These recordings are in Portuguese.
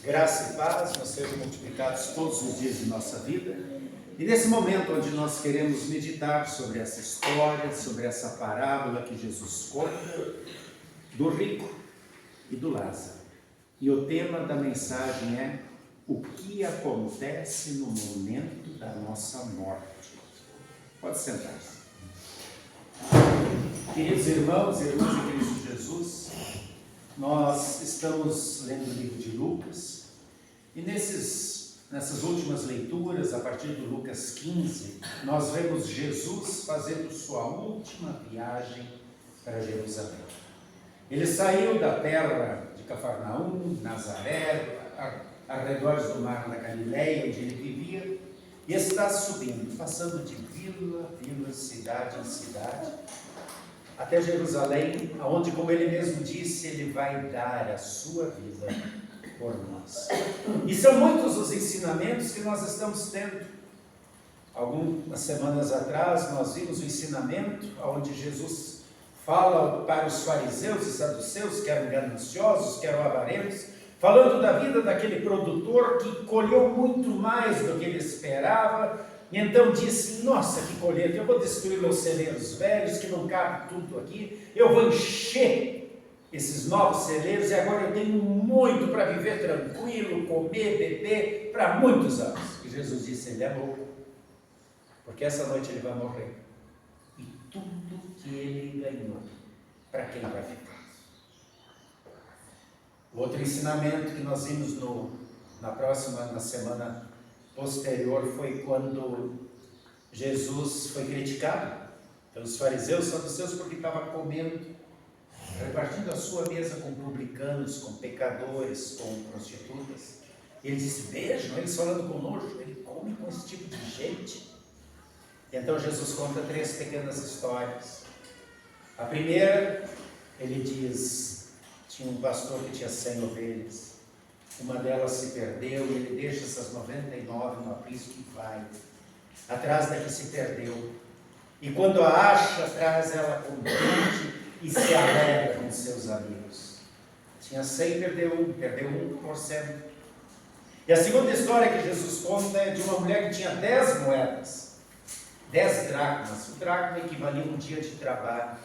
Graça e paz nos sejam multiplicados todos os dias de nossa vida. E nesse momento onde nós queremos meditar sobre essa história, sobre essa parábola que Jesus conta, do rico e do Lázaro. E o tema da mensagem é: o que acontece no momento da nossa morte? Pode sentar-se. Queridos irmãos e irmãs em Cristo Jesus, nós estamos lendo o livro de Lucas e nessas últimas leituras, a partir do Lucas 15, nós vemos Jesus fazendo sua última viagem para Jerusalém. Ele saiu da terra de Cafarnaum, Nazaré, arredores do mar da Galileia, onde ele vivia, e está subindo, passando de vila a vila, cidade em cidade, até Jerusalém, onde, como ele mesmo disse, ele vai dar a sua vida por nós. E são muitos os ensinamentos que nós estamos tendo. Algumas semanas atrás, nós vimos o ensinamento onde Jesus fala para os fariseus e saduceus, que eram gananciosos, que eram avarentos, falando da vida daquele produtor que colheu muito mais do que ele esperava, e então disse: nossa, que colheita, eu vou destruir meus celeiros velhos, que não cabe tudo aqui, eu vou encher esses novos celeiros, e agora eu tenho muito para viver tranquilo, comer, beber, para muitos anos. E Jesus disse: ele é louco, porque essa noite ele vai morrer, e tudo que ele ganhou, para quem vai ficar? O outro ensinamento que nós vimos na semana posterior foi quando Jesus foi criticado pelos fariseus e saduceus porque estava comendo, repartindo a sua mesa com publicanos, com pecadores, com prostitutas. E ele disse: vejam, eles falando conosco, ele come com esse tipo de gente. E então Jesus conta 3 pequenas histórias. A primeira, ele diz: tinha um pastor que tinha 100 ovelhas, uma delas se perdeu, e ele deixa essas 99 no aprisco e vai atrás da que se perdeu, e quando a acha, traz ela contente e se alegra com seus amigos. Tinha 100, perdeu 1%. E a segunda história que Jesus conta é de uma mulher que tinha 10 moedas, 10 dracmas. O dracma equivalia a um dia de trabalho,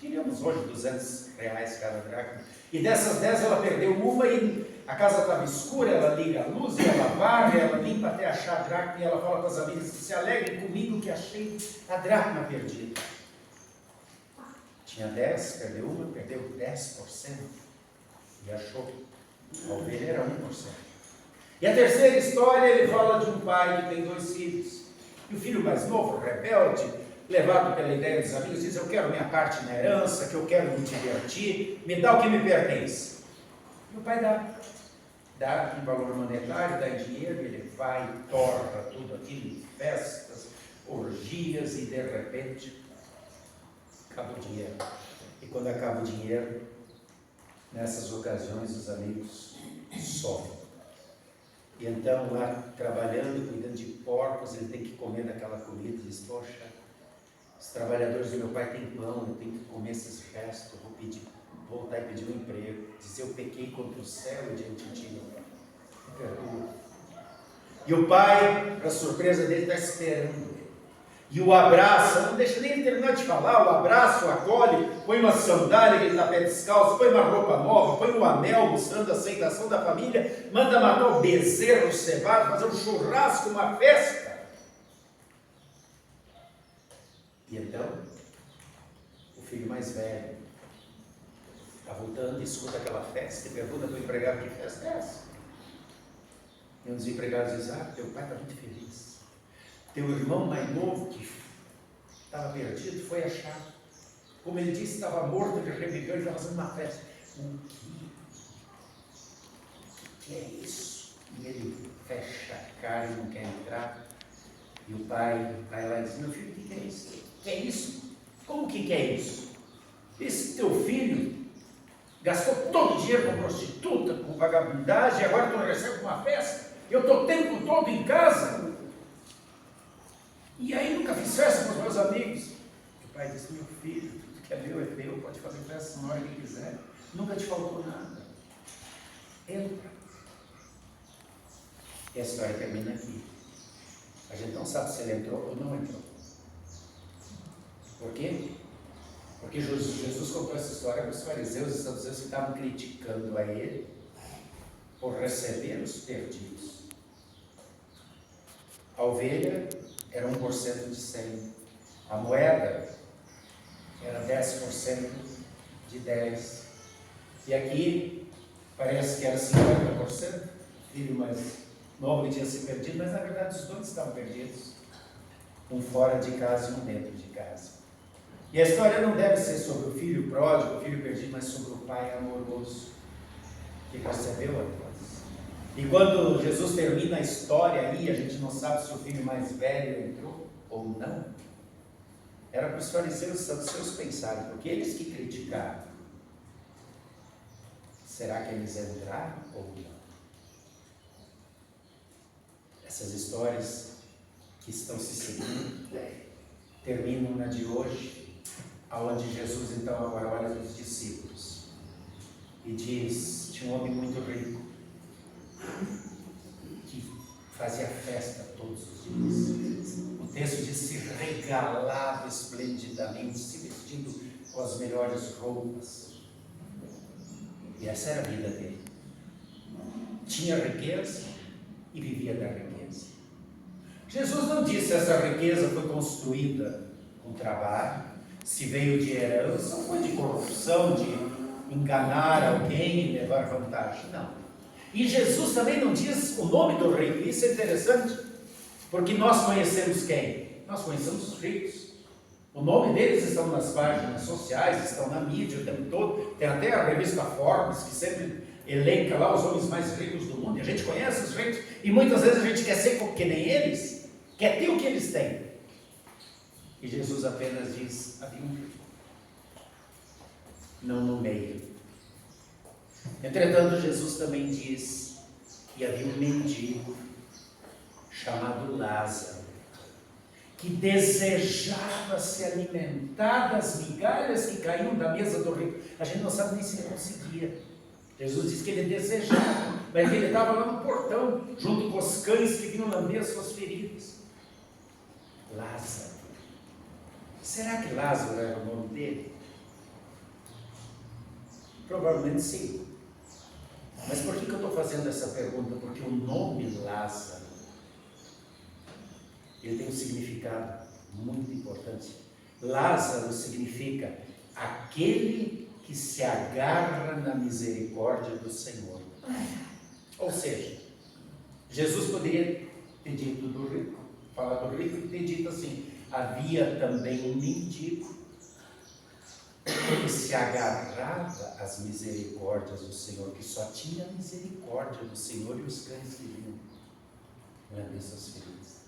diríamos hoje R$200 cada dracma. E dessas 10 ela perdeu uma, e a casa estava escura, ela liga a luz, e ela varre, ela limpa até achar a dracma, e ela fala com as amigas: se alegrem comigo que achei a dracma perdida. Tinha 10, perdeu uma, perdeu 10%, e achou. A ovelha era 1%. E a terceira história, ele fala de um pai que tem 2 filhos. E o filho mais novo, rebelde, levado pela ideia dos amigos, diz: eu quero minha parte na herança, que eu quero me divertir, me dá o que me pertence. E o pai dá em valor monetário, dá em dinheiro, ele vai e torra tudo aquilo em festas, orgias, e de repente acaba o dinheiro. E quando acaba o dinheiro, nessas ocasiões os amigos somem. E então, lá trabalhando, cuidando de porcos, ele tem que comer daquela comida e diz: poxa, os trabalhadores do meu pai têm pão, eu tenho que comer esses restos, eu vou voltar e pedir um emprego, dizer: eu pequei contra o céu e diante de ti, me perdoa. E o pai, para surpresa dele, está esperando ele. E o abraça, não deixa nem ele terminar de falar, o abraça, o acolhe, põe uma sandália, que ele está pé descalço, põe uma roupa nova, põe um anel mostrando a aceitação da família, manda matar o bezerro cevado, fazer um churrasco, uma festa. E então, o filho mais velho está voltando e escuta aquela festa e pergunta para o empregado: que festa é essa? E um dos empregados diz: teu pai está muito feliz. Teu irmão mais novo, que estava perdido, foi achado. Como ele disse, estava morto, ele reviveu e estava fazendo uma festa. O que é isso? E ele fecha a cara e não quer entrar. E o pai vai lá e diz: meu filho, o que é isso? Que é isso? Como que é isso? Esse teu filho gastou todo o dinheiro com prostituta, com vagabundagem, e agora tu não recebe uma festa? Eu estou o tempo todo em casa. E aí nunca fiz festa com os meus amigos. O pai disse: meu filho, tudo que é meu, pode fazer festa na hora que quiser. Nunca te faltou nada. Entra. E a história termina aqui. A gente não sabe se ele entrou ou não entrou. Por quê? Porque Jesus contou essa história para os fariseus e saduceus que estavam criticando a ele por receber os perdidos. A ovelha era 1% de 100. A moeda era 10% de 10. E aqui parece que era 50%. O filho mais novo tinha se perdido, mas na verdade os dois estavam perdidos. Um fora de casa e um dentro de casa. E a história não deve ser sobre o filho pródigo, o filho perdido, mas sobre o pai amoroso que recebeu a Deus. E quando Jesus termina a história aí, a gente não sabe se o filho mais velho entrou ou não. Era para os fariseus e saduceus pensarem, porque eles que criticaram. Será que eles entraram ou não? Essas histórias que estão se seguindo terminam na de hoje, aonde Jesus então agora olha para os discípulos e diz: tinha um homem muito rico que fazia festa todos os dias. O texto diz: se regalava esplendidamente, se vestindo com as melhores roupas. E essa era a vida dele. Tinha riqueza e vivia da riqueza. Jesus não disse se essa riqueza foi construída com trabalho, se veio de herança, ou foi de corrupção, de enganar alguém e levar vantagem. Não. E Jesus também não diz o nome do rico. Isso é interessante, porque nós conhecemos quem? Nós conhecemos os ricos. O nome deles estão nas páginas sociais, estão na mídia o tempo todo. Tem até a revista Forbes, que sempre elenca lá os homens mais ricos do mundo. E a gente conhece os ricos, e muitas vezes a gente quer ser que nem eles, quer ter o que eles têm. E Jesus apenas diz: havia um rico, não no meio. Entretanto, Jesus também diz: e havia um mendigo chamado Lázaro, que desejava se alimentar das migalhas que caíam da mesa do rico. A gente não sabe nem se ele conseguia. Jesus diz que ele desejava, mas que ele estava lá no portão, junto com os cães que vinham lamber as suas feridas. Lázaro. Será que Lázaro era o nome dele? Provavelmente sim. Mas por que eu estou fazendo essa pergunta? Porque o nome Lázaro, ele tem um significado muito importante. Lázaro significa aquele que se agarra na misericórdia do Senhor. Ou seja, Jesus poderia ter dito do rico, falar do rico e ter dito assim: havia também um mendigo que se agarrava às misericórdias do Senhor, que só tinha a misericórdia do Senhor e os cães que vinham lamber suas feridas.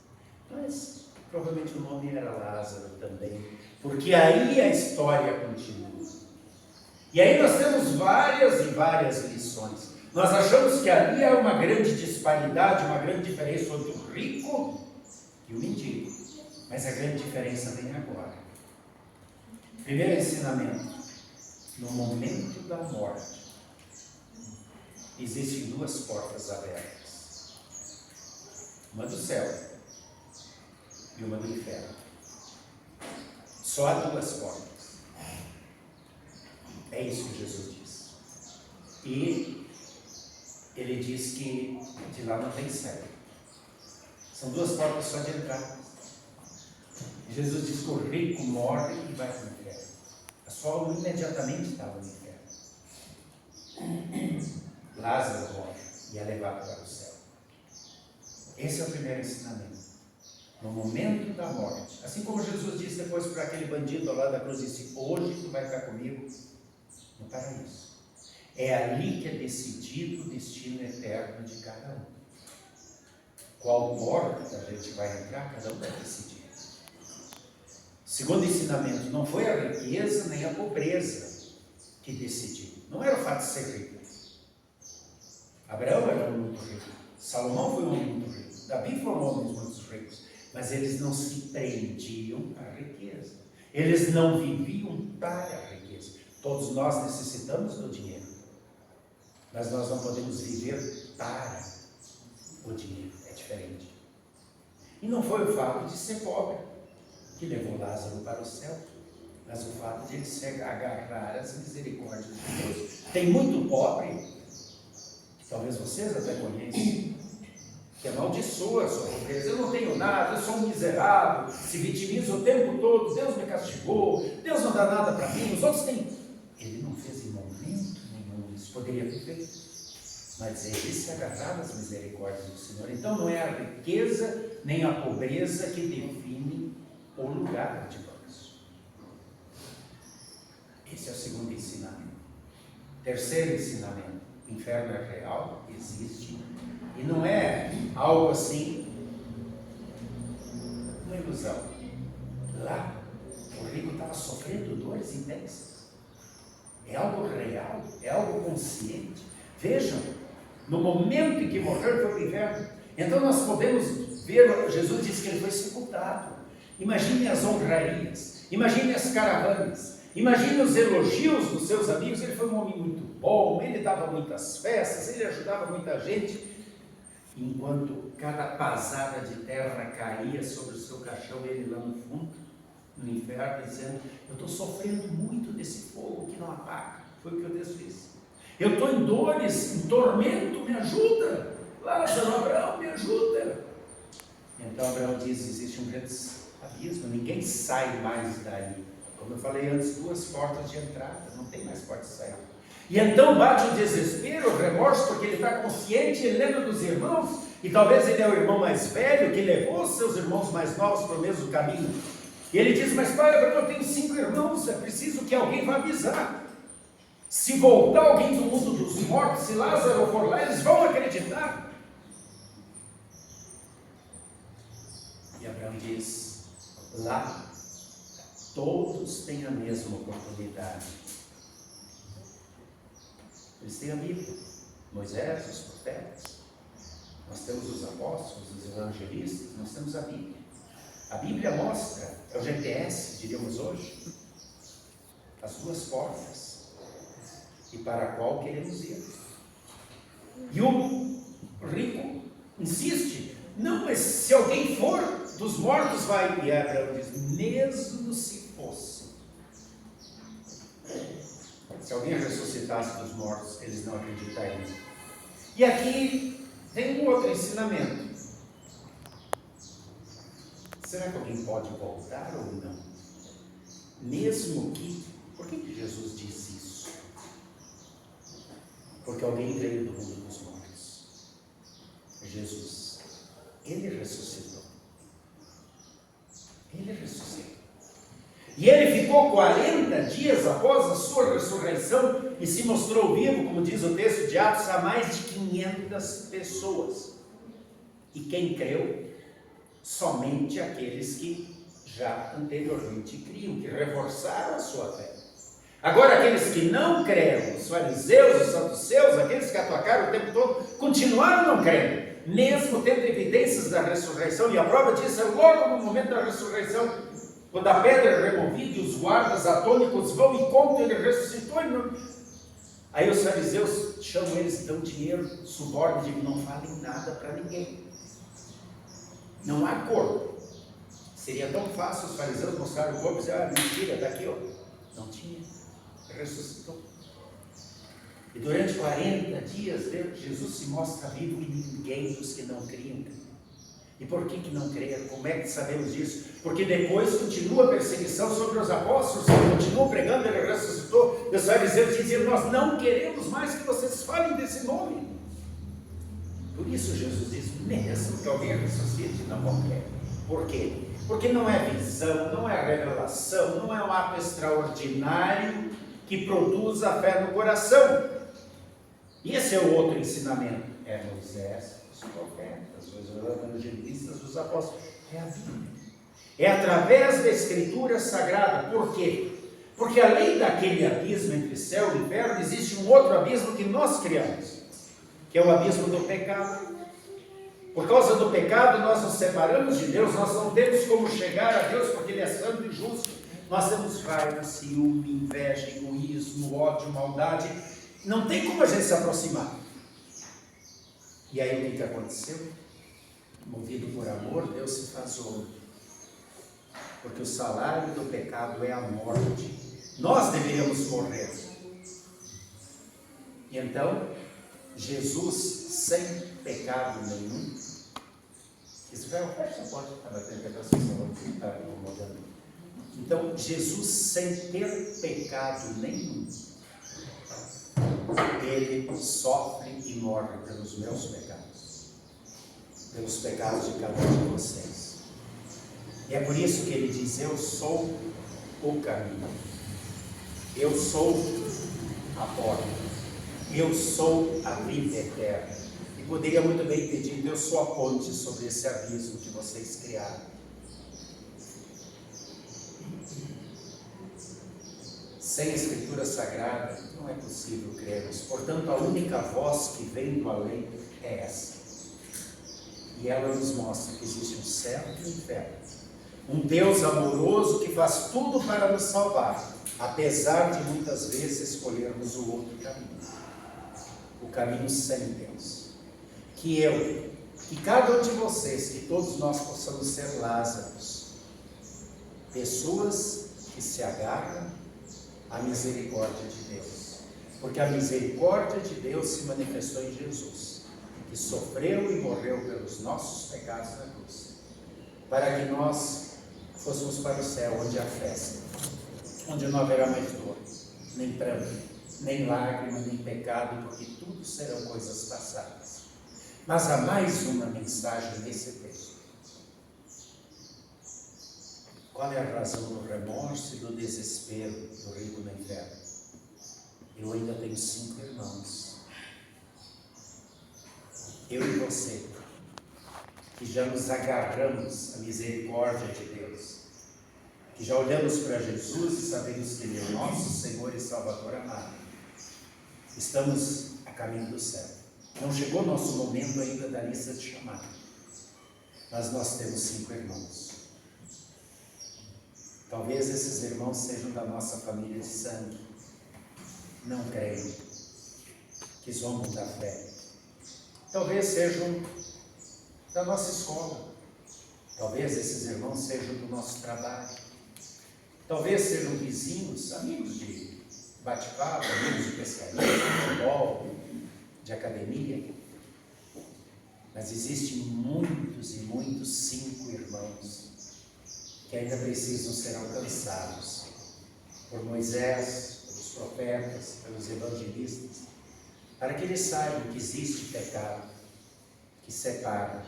Mas provavelmente o nome era Lázaro também, porque aí a história continua. E aí nós temos várias e várias lições. Nós achamos que ali há uma grande disparidade, uma grande diferença entre o rico e o mendigo. Mas a grande diferença vem agora. Primeiro ensinamento: no momento da morte, existem duas portas abertas. Uma do céu e uma do inferno. Só há duas portas. É isso que Jesus diz. E ele diz que de lá não tem saída. São duas portas só de entrada. Jesus diz que o rico morre e vai para o inferno. A sua alma imediatamente estava no inferno. Lázaro morre e é levado para o céu. Esse é o primeiro ensinamento. No momento da morte, assim como Jesus disse depois para aquele bandido lá da cruz, disse: hoje tu vai estar comigo no paraíso. É ali que é decidido o destino eterno de cada um. Qual porta a gente vai entrar, cada um vai decidir. Segundo ensinamento: não foi a riqueza nem a pobreza que decidiu. Não era o fato de ser rico. Abraão era um muito rico. Salomão foi um homem muito rico. Davi foi um homem muito rico. Mas eles não se prendiam à riqueza. Eles não viviam para a riqueza. Todos nós necessitamos do dinheiro. Mas nós não podemos viver para o dinheiro, é diferente. E não foi o fato de ser pobre que levou Lázaro para o céu, mas o fato de ele se agarrar às misericórdias de Deus. Tem muito pobre, que talvez vocês até conheçam, que amaldiçoa a sua pobreza. Eu não tenho nada, eu sou um miserável, se vitimiza o tempo todo, Deus me castigou, Deus não dá nada para mim, os outros têm. Ele não fez em momento nenhum isso, poderia ter feito, mas ele se agarrava às misericórdias do Senhor. Então não é a riqueza nem a pobreza que define o lugar de nós. Esse é o segundo ensinamento. Terceiro ensinamento: o inferno é real, existe, e não é algo assim, uma ilusão. Lá, o rico estava sofrendo dores intensas. É algo real, é algo consciente. Vejam, no momento em que morreu foi para o inferno. Então nós podemos ver, Jesus disse que ele foi sepultado. Imagine as honrarias, imagine as caravanas, imagine os elogios dos seus amigos. Ele foi um homem muito bom, ele dava muitas festas, ele ajudava muita gente. Enquanto cada pasada de terra caía sobre o seu caixão, ele lá no fundo, no inferno, dizendo: eu estou sofrendo muito desse fogo que não apaga. Foi o que eu desfiz. Eu estou em dores, em tormento, me ajuda. Lázaro, Abraão, me ajuda. Então Abraão diz: existe um grande abismo, ninguém sai mais daí. Como eu falei antes, 2 portas de entrada, não tem mais porta de saída. E então bate o desespero, o remorso, porque ele está consciente, ele lembra dos irmãos, e talvez ele é o irmão mais velho, que levou os seus irmãos mais novos para o mesmo caminho. E ele diz: mas pai, eu tenho 5 irmãos, é preciso que alguém vá avisar. Se voltar alguém do mundo dos mortos, se Lázaro for lá, eles vão acreditar. E Abraão diz: lá, todos têm a mesma oportunidade. Eles têm a Bíblia, Moisés, os profetas, nós temos os apóstolos, os evangelistas, nós temos a Bíblia. A Bíblia mostra, é o GPS, diríamos hoje, as 2 portas, e para a qual queremos ir. E o rico insiste: não, mas se alguém for dos mortos vai. E Abraão diz: mesmo se fosse. Se alguém ressuscitasse dos mortos, eles não acreditariam. E aqui tem um outro ensinamento. Será que alguém pode voltar ou não? Mesmo que... Por que Jesus disse isso? Porque alguém veio do mundo dos mortos. Jesus. Ele ressuscitou. Ele ressuscitou. E ele ficou 40 dias após a sua ressurreição e se mostrou vivo, como diz o texto de Atos, a mais de 500 pessoas. E quem creu? Somente aqueles que já anteriormente criam, que reforçaram a sua fé. Agora, aqueles que não creram, os fariseus, os saduceus, aqueles que atacaram o tempo todo, continuaram não crendo, mesmo tendo evidências da ressurreição. E a prova disso é logo no momento da ressurreição, quando a pedra é removida e os guardas atônicos vão e contam, ele ressuscitou. Aí os fariseus chamam eles, dão dinheiro, subornam, e dizem: não falem nada para ninguém. Não há acordo. Seria tão fácil os fariseus mostrarem o corpo e dizer: ah, mentira, está aqui, ó. Não tinha. Ressuscitou. E durante 40 dias, Jesus se mostra vivo e ninguém dos que não criam. E por que não creram? Como é que sabemos disso? Porque depois continua a perseguição sobre os apóstolos, eles continuam pregando, ele ressuscitou. E os fariseus diziam: nós não queremos mais que vocês falem desse nome. Por isso Jesus diz: mesmo que alguém ressuscite, não vão crer. Por quê? Porque não é visão, não é revelação, não é um ato extraordinário que produz a fé no coração. E esse é o outro ensinamento. É Moisés, os profetas, os evangelistas, os apóstolos. É a Bíblia. É através da Escritura Sagrada. Por quê? Porque além daquele abismo entre céu e inferno, existe um outro abismo que nós criamos, que é o abismo do pecado. Por causa do pecado, nós nos separamos de Deus, nós não temos como chegar a Deus, porque Ele é santo e justo. Nós temos raiva, ciúme, inveja, egoísmo, ódio, maldade. Não tem como a gente se aproximar. E aí o que aconteceu? Movido por amor, Deus se faz homem. Porque o salário do pecado é a morte. Nós deveríamos morrer. E então, Jesus, sem pecado nenhum, Israel, fecha a porta, está batendo aqui atrás, você está incomodando. Então, Jesus, sem ter pecado nenhum, ele sofre e morre pelos meus pecados, pelos pecados de cada um de vocês. E é por isso que ele diz: eu sou o caminho, eu sou a porta, eu sou a vida eterna. E poderia muito bem ter dito: eu sou a ponte sobre esse abismo que vocês criaram. Sem a Escritura Sagrada não é possível crermos. Portanto, a única voz que vem do além é essa. E ela nos mostra que existe um céu e um inferno. Um Deus amoroso que faz tudo para nos salvar, apesar de muitas vezes escolhermos o outro caminho. O caminho sem Deus. Que cada um de vocês, que todos nós possamos ser Lázaros. Pessoas que se agarram à misericórdia de Deus. Porque a misericórdia de Deus se manifestou em Jesus, que sofreu e morreu pelos nossos pecados na cruz, para que nós fôssemos para o céu, onde há festa, onde não haverá mais dor, nem pranto, nem lágrima, nem pecado, porque tudo serão coisas passadas. Mas há mais uma mensagem nesse texto. Qual é a razão do remorso e do desespero do rico no inferno? Eu ainda tenho 5 irmãos. Eu e você, que já nos agarramos à misericórdia de Deus, que já olhamos para Jesus e sabemos que Ele é o nosso Senhor e Salvador amado. Estamos a caminho do céu. Não chegou o nosso momento ainda da lista de chamada, mas nós temos 5 irmãos. Talvez esses irmãos sejam da nossa família de sangue, não creem, que zombam da fé. Talvez sejam da nossa escola, talvez esses irmãos sejam do nosso trabalho, talvez sejam vizinhos, amigos de bate-papo, amigos de pescaria, de futebol, de academia. Mas existem muitos e muitos 5 irmãos que ainda precisam ser alcançados por Moisés, pelos profetas, pelos evangelistas, para que eles saibam que existe pecado que separa,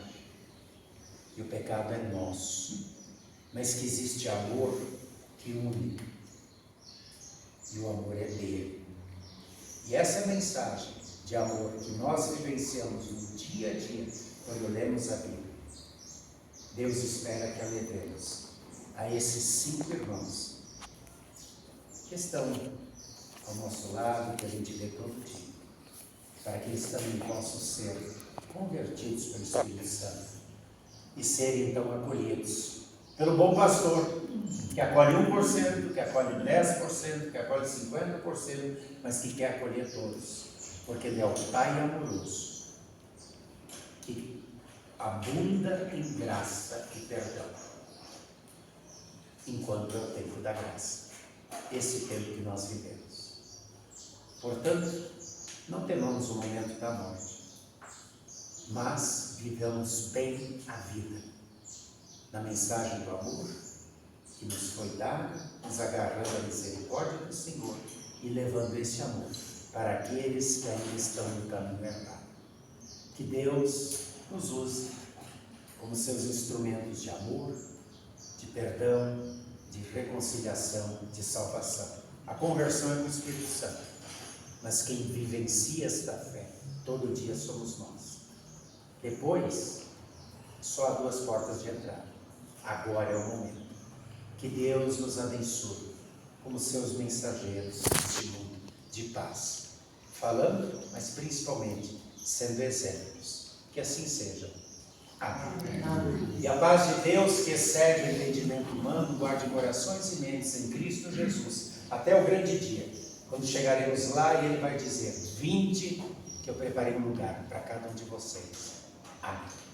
e o pecado é nosso, mas que existe amor que une, e o amor é dele. E essa é a mensagem de amor que nós vivenciamos no dia a dia, quando lemos a Bíblia. Deus espera que a levemos a esses 5 irmãos que estão ao nosso lado, que a gente vê todo dia, para que eles também possam ser convertidos pelo Espírito Santo e serem então acolhidos pelo bom pastor, que acolhe 1%, que acolhe 10%, que acolhe 50%, mas que quer acolher todos, porque Ele é o Pai amoroso, que abunda em graça e perdão, enquanto é o tempo da graça, esse tempo que nós vivemos. Portanto, não temamos o momento da morte, mas vivamos bem a vida, na mensagem do amor que nos foi dada, nos agarrando à misericórdia do Senhor e levando esse amor para aqueles que ainda estão no caminho errado. Que Deus nos use como seus instrumentos de amor, de perdão, de reconciliação, de salvação. A conversão é com o Espírito Santo, mas quem vivencia esta fé todo dia somos nós. Depois, só há 2 portas de entrada. Agora é o momento. Que Deus nos abençoe como seus mensageiros neste mundo de paz, falando, mas principalmente sendo exemplos. Que assim seja. Amém. Amém. E a paz de Deus, que excede o entendimento humano, guarde corações e mentes em Cristo Jesus, até o grande dia, quando chegaremos lá e Ele vai dizer: vinde, que eu preparei um lugar para cada um de vocês. Amém.